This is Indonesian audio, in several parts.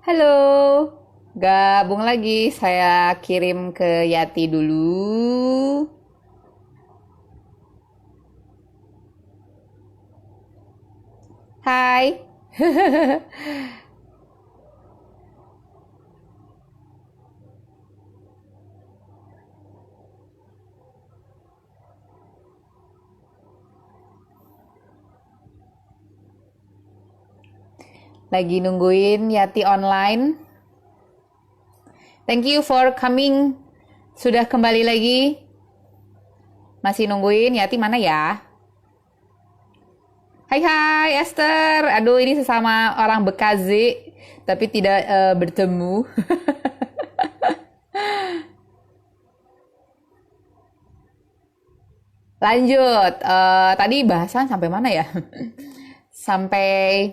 Halo, gabung lagi. Saya kirim ke Yati dulu. Hai, lagi nungguin Yati online. Thank you for coming. Sudah kembali lagi. Masih nungguin Yati mana ya? Hai hai Esther. Aduh ini sesama orang Bekasi tapi tidak bertemu. Lanjut. Tadi bahasan sampai mana ya? Sampai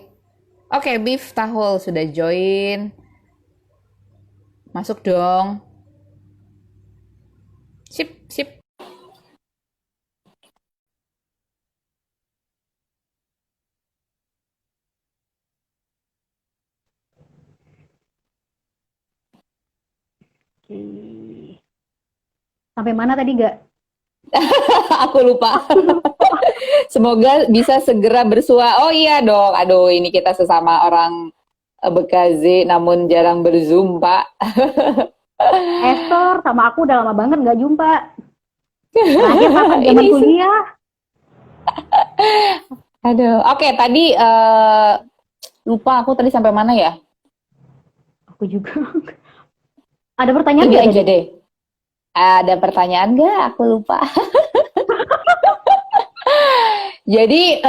oke, Beef Tahul sudah join. Masuk dong. Sip, sip. Oke. Sampai mana tadi gak? Aku lupa. Semoga bisa segera bersua. Oh iya dong. Aduh, ini kita sesama orang Bekasi namun jarang berzoom, Pak. Esther sama aku udah lama banget gak jumpa. Terakhir kapan zaman Ini kuliah? aduh. Oke, tadi lupa aku tadi sampai mana ya? Aku juga. Ada pertanyaan Ini gak aja tadi? deh. Ada pertanyaan nggak? Aku lupa. Jadi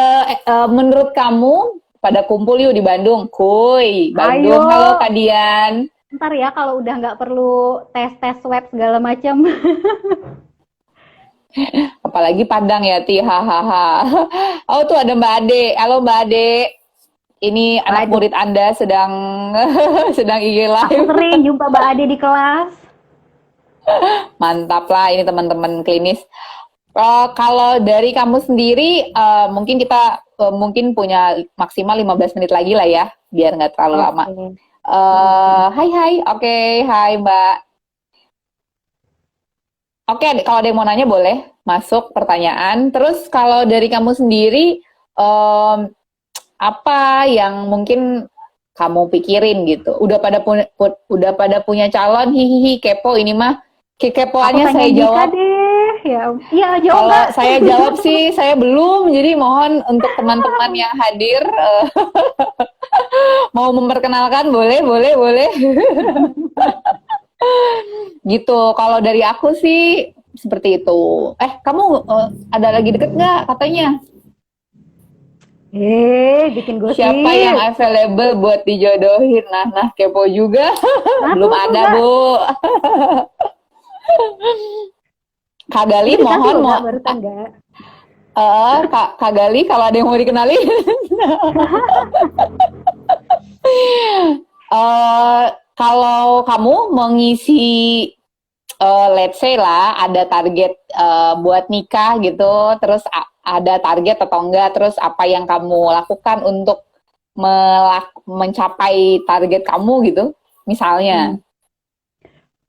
menurut kamu pada kumpul yuk di Bandung. Kuy, Ayo. Bandung. Halo Kak Dian. Ntar ya kalau udah nggak perlu tes-tes web segala macam. Apalagi Padang ya, Ti. Hahaha. Oh, tuh ada Mbak Ade. Halo Mbak Ade. Ini anak Waduh, murid Anda sedang sedang IG aku live. sering jumpa Mbak Ade di kelas. Mantap lah ini teman-teman klinis. Kalau dari kamu sendiri, mungkin kita mungkin punya maksimal 15 menit lagi lah ya, biar nggak terlalu lama. Oke. Mm-mm. Hai hai, oke, hai Mbak. Oke, kalau ada yang mau nanya boleh masuk pertanyaan. Terus kalau dari kamu sendiri, em, apa yang mungkin kamu pikirin gitu? Udah pada punya calon, hihihi, kepo ini mah. Aku Kepoannya saya pengen nikah jawab. deh. Ya, iya jawab Kalau Mbak. saya jawab sih, saya belum. Jadi mohon untuk teman-teman yang hadir, mau memperkenalkan, boleh, boleh, boleh. Gitu. Kalau dari aku sih seperti itu. Kamu ada lagi deket nggak katanya? Bikin Siapa yang gosip. available buat dijodohin? Nah, kepo juga. Nah Belum tuh tuh ada, Mbak. Bu. Kak Gali, Ini dikasih mohon, loh mau Mbak barusan Mbak. Kak Gali, kalau ada yang mau dikenalin. Eh, Kalau kamu mengisi, let's say lah, ada target buat nikah gitu, terus ada target atau enggak, terus apa yang kamu lakukan untuk mencapai target kamu gitu, misalnya. Hmm.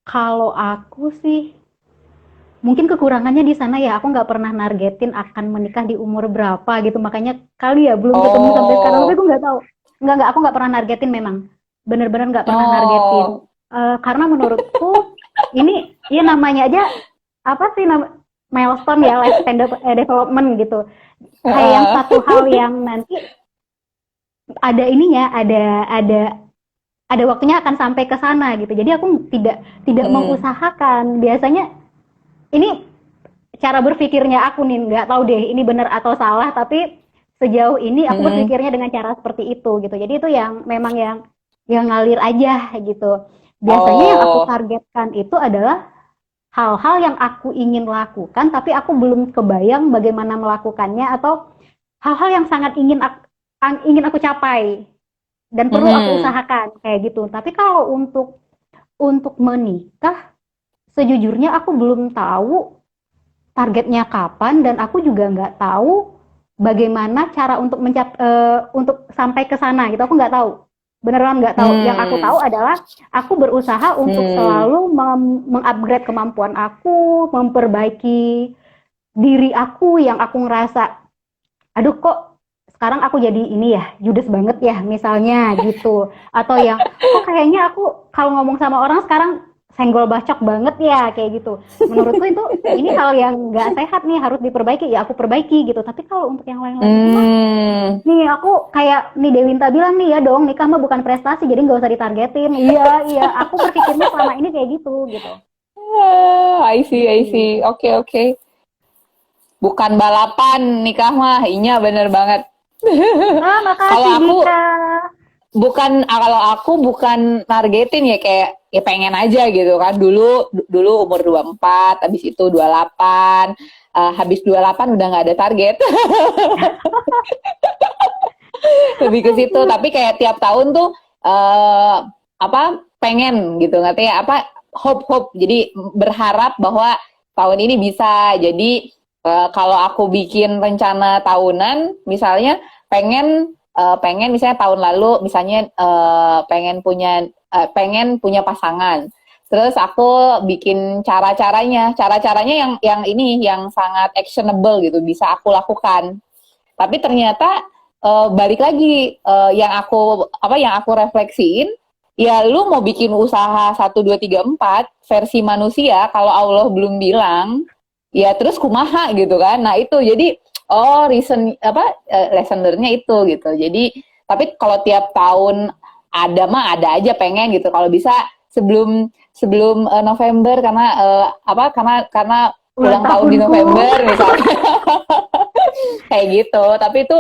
Kalau aku sih mungkin kekurangannya di sana ya, aku nggak pernah nargetin akan menikah di umur berapa gitu, makanya kali ya belum ketemu sampai sekarang, tapi Oh, aku nggak tahu. Nggak, aku nggak pernah nargetin memang. Bener-bener nggak pernah nargetin. oh, Karena menurutku ini ya namanya aja apa sih milestone ya, lifespan development gitu. Kayak yang uh, satu hal yang nanti ada ininya, ada waktunya akan sampai ke sana gitu. Jadi aku tidak tidak hmm, mengusahakan. Biasanya ini cara berpikirnya aku nih, nggak tahu deh ini benar atau salah, tapi sejauh ini aku hmm, berpikirnya dengan cara seperti itu gitu. Jadi itu yang memang yang ngalir aja gitu. Biasanya yang aku oh, targetkan itu adalah hal-hal yang aku ingin lakukan tapi aku belum kebayang bagaimana melakukannya, atau hal-hal yang sangat ingin aku capai dan perlu aku hmm, usahakan kayak gitu. Tapi kalau untuk menikah, sejujurnya aku belum tahu targetnya kapan, dan aku juga nggak tahu bagaimana cara untuk untuk sampai ke sana gitu, aku nggak tahu. beneran nggak tahu. Yang aku tahu adalah aku berusaha untuk selalu mengupgrade kemampuan aku, memperbaiki diri aku yang aku ngerasa, aduh kok sekarang aku jadi ini ya, judes banget ya misalnya gitu. Atau yang kok kayaknya aku kalau ngomong sama orang sekarang senggol bacok banget ya kayak gitu. Menurutku itu ini hal yang nggak sehat nih, harus diperbaiki, ya aku perbaiki gitu. Tapi kalau untuk yang lain-lain itu mah, nih aku kayak nih Dewinta bilang nih, ya dong nikah mah bukan prestasi jadi nggak usah ditargetin. Iya iya, aku berpikirnya selama ini kayak gitu gitu. I see, I see. Oke, oke. Bukan balapan nikah mah, iya bener banget. Ah, Kalau makasih aku Dika. kalau aku bukan nargetin ya, kayak ya pengen aja gitu kan. Dulu umur 24, habis itu 28. Habis 28 udah nggak ada target. Lebih ke situ, tapi kayak tiap tahun tuh apa pengen gitu, ngerti ya, apa hope, jadi berharap bahwa tahun ini bisa. Jadi kalau aku bikin rencana tahunan misalnya, pengen misalnya tahun lalu misalnya pengen punya pasangan. Terus aku bikin cara-caranya yang ini yang sangat actionable gitu, bisa aku lakukan. Tapi ternyata balik lagi, yang aku refleksiin, ya lu mau bikin usaha 1 2 3 4 versi manusia, kalau Allah belum bilang, ya terus kumaha gitu kan. Nah itu jadi lesson learn-nya itu gitu. Jadi tapi kalau tiap tahun ada aja pengen gitu. Kalau bisa sebelum sebelum November, karena Ulang ulang tahun di tahunku. November misalnya. Kayak gitu. Tapi itu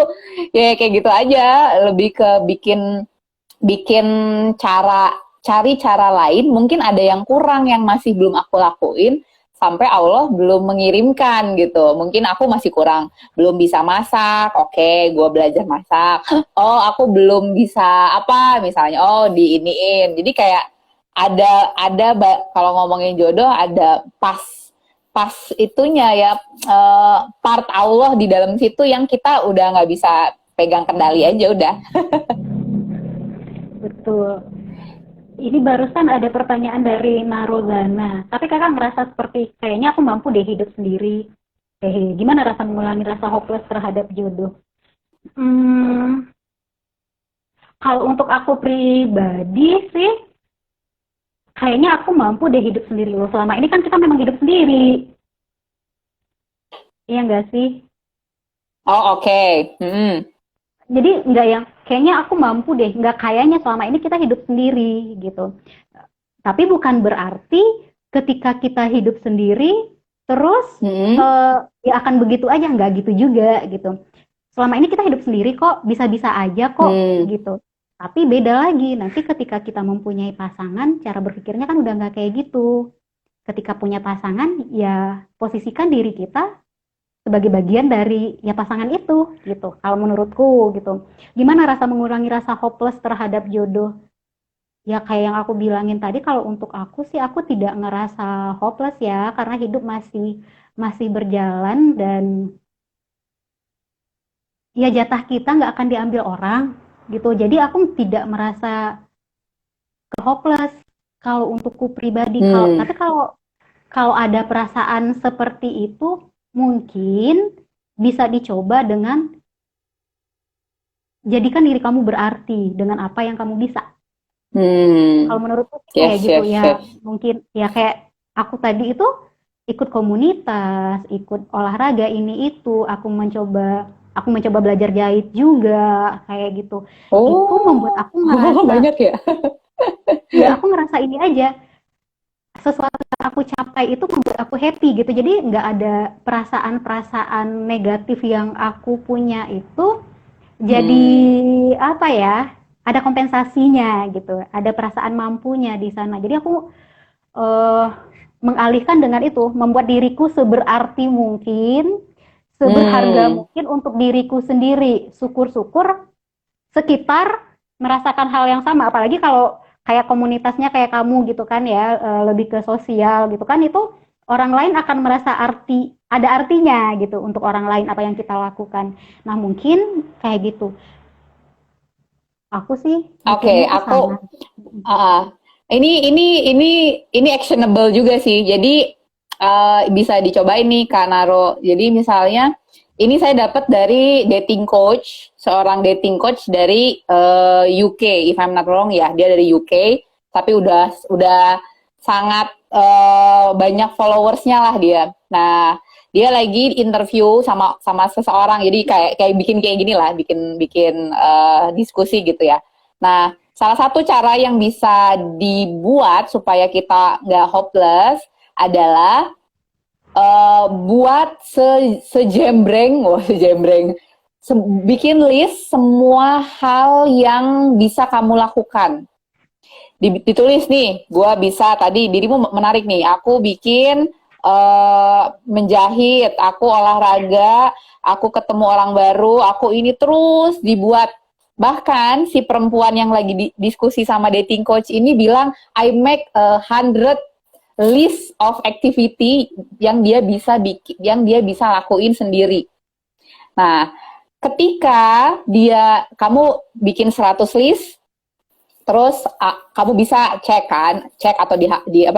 ya kayak gitu aja, lebih ke bikin bikin cari cara lain. Mungkin ada yang kurang yang masih belum aku lakuin sampai Allah belum mengirimkan gitu. Mungkin aku masih kurang, belum bisa masak. Oke, gue belajar masak. Oh, aku belum bisa apa misalnya. Oh, diiniin. Jadi kayak kalau ngomongin jodoh, ada pas pas itunya ya, part Allah di dalam situ yang kita udah nggak bisa pegang kendali aja udah. Betul. Ini barusan ada pertanyaan dari Narozana. Tapi kakak ngerasa seperti kayaknya aku mampu deh hidup sendiri. Gimana rasa mengulangi rasa hopeless terhadap jodoh? Kalau untuk aku pribadi sih, kayaknya aku mampu deh hidup sendiri loh. Selama ini kan kita memang hidup sendiri. Iya nggak sih? Oh, oke. Jadi nggak yang kayaknya aku mampu deh, nggak kayaknya selama ini kita hidup sendiri gitu. Tapi bukan berarti ketika kita hidup sendiri terus ya akan begitu aja, nggak gitu juga gitu. Selama ini kita hidup sendiri kok, bisa-bisa aja kok gitu. Tapi beda lagi nanti ketika kita mempunyai pasangan, cara berpikirnya kan udah nggak kayak gitu. Ketika punya pasangan, ya posisikan diri kita sebagai bagian dari ya pasangan itu gitu. Kalau menurutku gitu. Gimana rasa mengurangi rasa hopeless terhadap jodoh? Ya kayak yang aku bilangin tadi, kalau untuk aku sih aku tidak ngerasa hopeless ya, karena hidup masih masih berjalan dan ya jatah kita nggak akan diambil orang gitu. Jadi aku tidak merasa hopeless kalau untukku pribadi. Tapi kalau ada perasaan seperti itu, mungkin bisa dicoba dengan jadikan diri kamu berarti dengan apa yang kamu bisa. Kalau menurutku kayak gitu ya. Mungkin ya kayak aku tadi itu ikut komunitas, ikut olahraga ini itu, aku mencoba belajar jahit juga kayak gitu. Itu membuat aku ngerasa banyak ya. Ya aku ngerasa ini aja, sesuatu yang aku capai itu membuat aku happy gitu. Jadi nggak ada perasaan-perasaan negatif yang aku punya itu jadi apa ya, ada kompensasinya gitu, ada perasaan mampunya di sana. Jadi aku mengalihkan dengan itu, membuat diriku seberarti mungkin, seberharga mungkin untuk diriku sendiri. Syukur-syukur sekitar merasakan hal yang sama, apalagi kalau kayak komunitasnya kayak kamu gitu kan ya, lebih ke sosial gitu kan, itu orang lain akan merasa ada artinya gitu untuk orang lain apa yang kita lakukan. Nah mungkin kayak gitu. Aku sih Oke, mikirnya ke sana. aku ah, ini actionable juga sih. Jadi bisa dicobain nih Kak Naro. Jadi misalnya ini saya dapat dari dating coach, seorang dating coach dari UK, if I'm not wrong ya, dia dari UK, tapi udah sangat banyak followersnya lah dia. Nah, dia lagi interview sama sama seseorang, jadi kayak bikin kayak gini lah, bikin bikin diskusi gitu ya. Nah, salah satu cara yang bisa dibuat supaya kita nggak hopeless adalah buat sejembreng, wah sejembreng, bikin list semua hal yang bisa kamu lakukan. Ditulis nih, gue bisa tadi dirimu menarik nih, aku bikin menjahit, aku olahraga, aku ketemu orang baru, aku ini terus dibuat. Bahkan si perempuan yang lagi diskusi sama dating coach ini bilang, I make 100 list of activity yang dia bisa bikin, yang dia bisa lakuin sendiri. Nah, ketika kamu bikin 100 list, terus kamu bisa cek kan, cek atau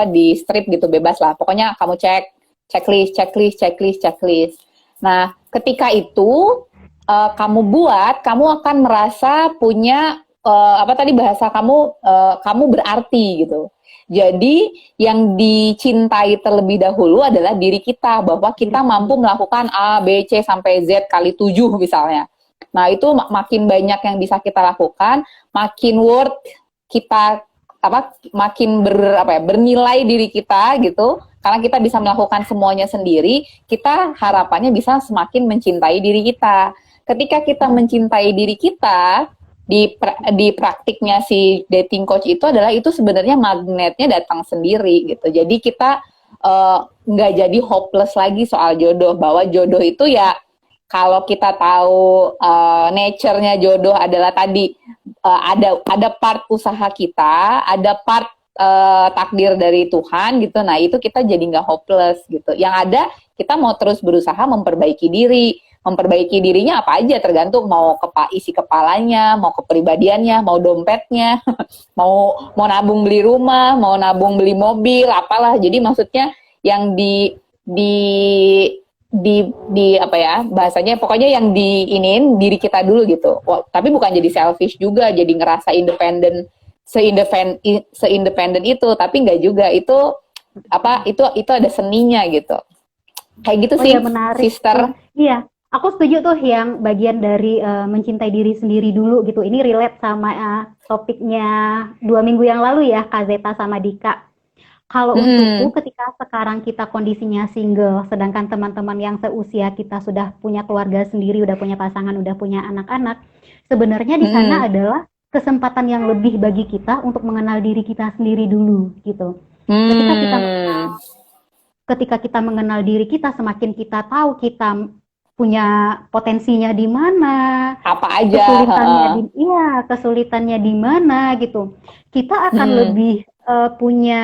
di strip gitu bebas lah. Pokoknya kamu cek checklist. Nah, ketika itu kamu akan merasa punya apa tadi bahasa kamu berarti gitu. Jadi yang dicintai terlebih dahulu adalah diri kita, bahwa kita mampu melakukan A, B, C sampai Z kali 7 misalnya. Nah, itu makin banyak yang bisa kita lakukan, makin worth kita makin bernilai diri kita gitu, karena kita bisa melakukan semuanya sendiri. Kita harapannya bisa semakin mencintai diri kita. Ketika kita mencintai diri kita, di praktiknya si dating coach itu adalah, itu sebenarnya magnetnya datang sendiri gitu. Jadi kita nggak jadi hopeless lagi soal jodoh, bahwa jodoh itu ya, kalau kita tahu nature-nya jodoh adalah tadi ada part usaha kita, ada part takdir dari Tuhan gitu. Nah, itu kita jadi nggak hopeless gitu. Yang ada kita mau terus berusaha memperbaiki diri. Memperbaiki dirinya apa aja, tergantung mau isi kepalanya, mau kepribadiannya, mau dompetnya, mau nabung beli rumah, mau nabung beli mobil, apalah. Jadi maksudnya yang di apa ya bahasanya, pokoknya yang diinin diri kita dulu gitu. Tapi bukan jadi selfish juga, jadi ngerasa independen, seindependen itu, tapi nggak juga. Itu itu ada seninya gitu, kayak gitu Oh sih, ya, menarik tuh. sister. Iya, aku setuju tuh yang bagian dari mencintai diri sendiri dulu gitu. Ini relate sama topiknya 2 minggu yang lalu ya, Kak Zeta sama Dika. Kalau untukku, Mm-mm. ketika sekarang kita kondisinya single, sedangkan teman-teman yang seusia kita sudah punya keluarga sendiri, udah punya pasangan, udah punya anak-anak, sebenarnya di sana Mm-mm. adalah kesempatan yang lebih bagi kita untuk mengenal diri kita sendiri dulu gitu. Ketika kita Hmm. ketika kita mengenal diri kita, semakin kita tahu kita punya potensinya di mana, Apa aja, kesulitannya heeh. kesulitannya di mana gitu. Kita akan Mm-mm. lebih punya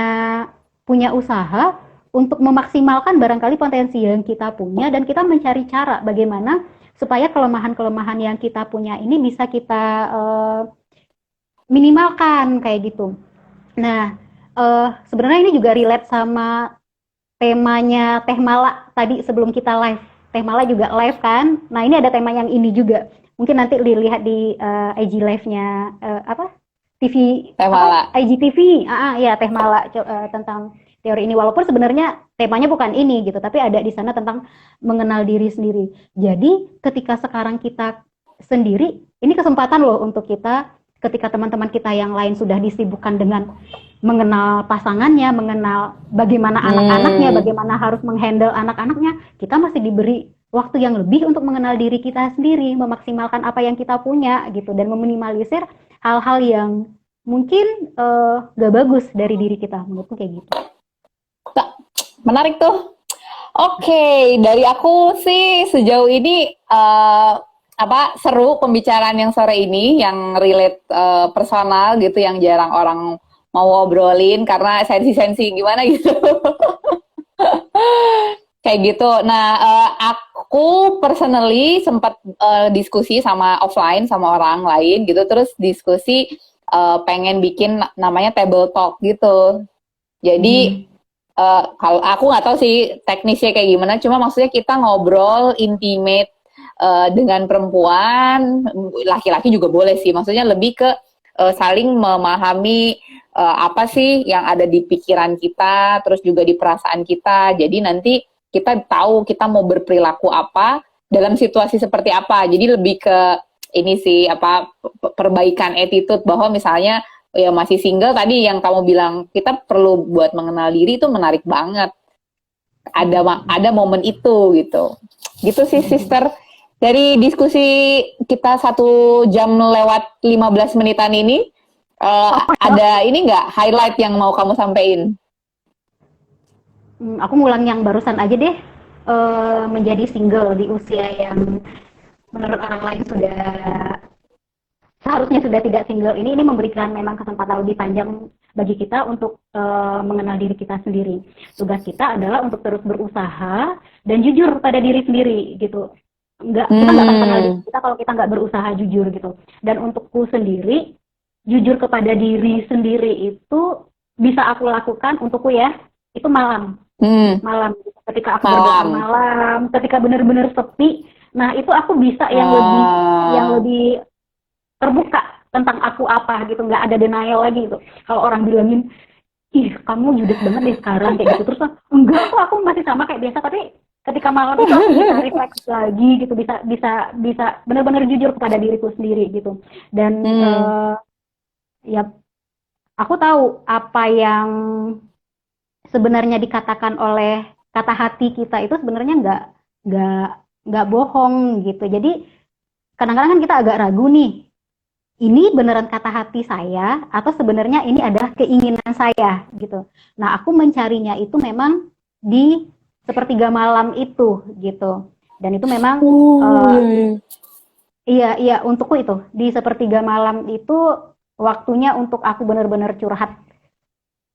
punya usaha untuk memaksimalkan barangkali potensi yang kita punya, dan kita mencari cara bagaimana supaya kelemahan-kelemahan yang kita punya ini bisa kita minimalkan kayak gitu. Nah, sebenarnya ini juga relate sama temanya Teh Mala tadi sebelum kita live. Teh Mala juga live kan. Nah, ini ada tema yang ini juga. Mungkin nanti dilihat di IG live-nya apa? TV Teh apa? Mala. IGTV. Ya Teh Mala tentang teori ini, walaupun sebenarnya temanya bukan ini gitu, tapi ada di sana tentang mengenal diri sendiri. Jadi, ketika sekarang kita sendiri, ini kesempatan loh untuk kita, ketika teman-teman kita yang lain sudah disibukkan dengan mengenal pasangannya, mengenal bagaimana anak-anaknya, Hmm. bagaimana harus menghandle anak-anaknya, kita masih diberi waktu yang lebih untuk mengenal diri kita sendiri, memaksimalkan apa yang kita punya gitu, dan meminimalisir hal-hal yang mungkin gak bagus dari diri kita. Menurutku kayak gitu. Menarik tuh. Oke, dari aku sih sejauh ini seru pembicaraan yang sore ini, yang relate personal gitu, yang jarang orang mau ngobrolin karena sensi-sensi gimana gitu. Kayak gitu. Nah, Aku personally sempat diskusi sama offline sama orang lain gitu, terus diskusi pengen bikin namanya table talk gitu. Jadi kalau aku nggak tahu sih teknisnya kayak gimana, cuma maksudnya kita ngobrol intimate dengan perempuan, laki-laki juga boleh sih. Maksudnya lebih ke saling memahami apa sih yang ada di pikiran kita, terus juga di perasaan kita. Jadi nanti kita tahu kita mau berperilaku apa dalam situasi seperti apa. Jadi lebih ke ini sih apa perbaikan attitude bahwa misalnya ya masih single tadi yang kamu bilang kita perlu buat mengenal diri itu menarik banget. Ada momen itu gitu. Gitu sih sister. Dari diskusi kita 1 jam lewat 15 menitan ini ada ini nggak highlight yang mau kamu sampaikan? Aku ngulang yang barusan aja deh. Menjadi single di usia yang menurut orang lain seharusnya sudah tidak single ini memberikan memang kesempatan lebih panjang bagi kita untuk mengenal diri kita sendiri. Tugas kita adalah untuk terus berusaha dan jujur pada diri sendiri gitu. Kita nggak akan kenal diri kita kalau kita nggak berusaha jujur gitu. Dan untukku sendiri, jujur kepada diri sendiri itu bisa aku lakukan untukku ya, itu malam. Malam, ketika aku berdoa malam, ketika benar-benar sepi, nah itu aku bisa yang lebih terbuka tentang aku apa gitu, nggak ada denial lagi gitu. Kalau orang bilangin, ih kamu judes banget deh sekarang kayak gitu, terus enggak kok aku masih sama kayak biasa, tapi ketika malam itu aku bisa refleks lagi gitu, bisa benar-benar jujur kepada diriku sendiri gitu. Dan ya aku tahu apa yang sebenarnya dikatakan oleh kata hati kita itu sebenarnya nggak bohong gitu. Jadi kadang-kadang kan kita agak ragu nih, ini beneran kata hati saya atau sebenarnya ini adalah keinginan saya gitu. Nah aku mencarinya itu memang di sepertiga malam itu gitu. Dan itu memang iya untukku itu di sepertiga malam itu waktunya untuk aku benar-benar curhat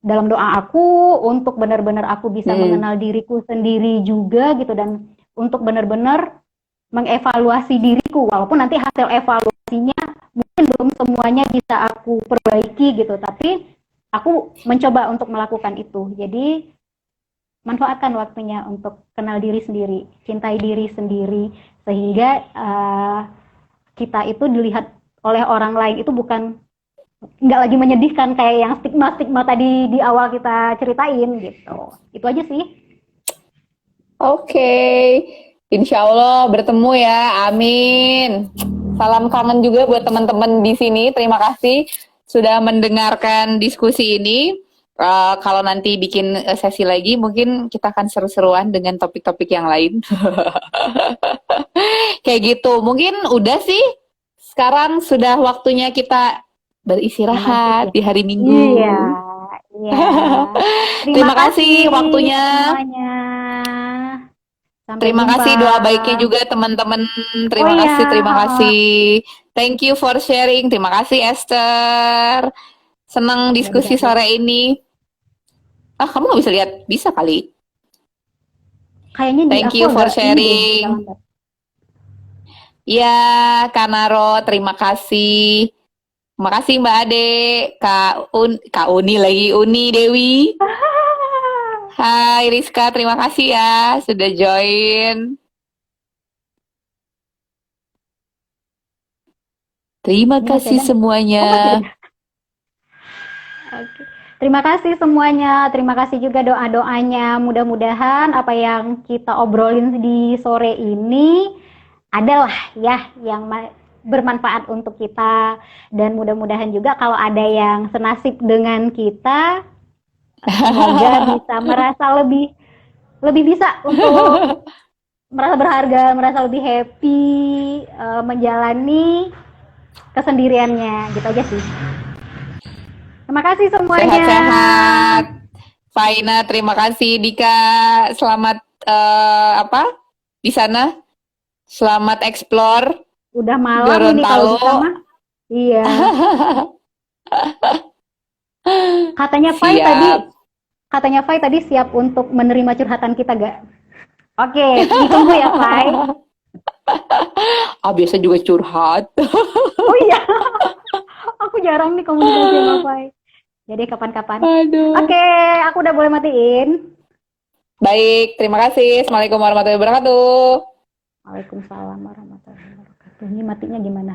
dalam doa aku, untuk benar-benar aku bisa mengenal diriku sendiri juga gitu, dan untuk benar-benar mengevaluasi diriku, walaupun nanti hasil evaluasinya mungkin belum semuanya bisa aku perbaiki gitu, tapi aku mencoba untuk melakukan itu. Jadi manfaatkan waktunya untuk kenal diri sendiri, cintai diri sendiri, sehingga kita itu dilihat oleh orang lain itu bukan nggak lagi menyedihkan kayak yang stigma tadi di awal kita ceritain gitu. Itu aja sih. Oke. Insya Allah bertemu ya, amin. Salam kangen juga buat teman-teman di sini. Terima kasih sudah mendengarkan diskusi ini. Kalau nanti bikin sesi lagi, mungkin kita akan seru-seruan dengan topik-topik yang lain. Kayak gitu. Mungkin udah sih. Sekarang sudah waktunya kita beristirahat di hari Minggu. Iya. Terima kasih waktunya. Semuanya. Terima kasih doa baiknya juga teman-teman. Terima kasih. Thank you for sharing. Terima kasih Esther. Senang diskusi sore ini. Kamu nggak bisa lihat? Bisa kali. Kayaknya thank you for sharing. Ya, Kanaro, terima kasih. Terima kasih Mbak Ade, Kak Uni lagi, Uni Dewi. Hai Rizka, terima kasih ya sudah join. Terima kasih semuanya. Oke. Terima kasih semuanya, terima kasih juga doa-doanya. Mudah-mudahan apa yang kita obrolin di sore ini adalah ya yang bermanfaat untuk kita, dan mudah-mudahan juga kalau ada yang senasib dengan kita, semoga bisa merasa lebih bisa untuk merasa berharga, merasa lebih happy menjalani kesendiriannya, gitu aja sih. Terima kasih semuanya. Sehat-sehat. Faina, terima kasih. Dika, selamat di sana. Selamat explore. Udah malam ini kalau kita mah. Iya. Katanya Fai tadi siap untuk menerima curhatan kita gak? Oke, ditunggu ya, Fai. Biasa juga curhat. Oh iya, aku jarang nih komunikasi sama Fai. Jadi kapan-kapan. Aduh. Oke, aku udah boleh matiin. Baik, terima kasih. Assalamualaikum warahmatullahi wabarakatuh. Waalaikumsalam warahmatullahi wabarakatuh. Ini matinya gimana?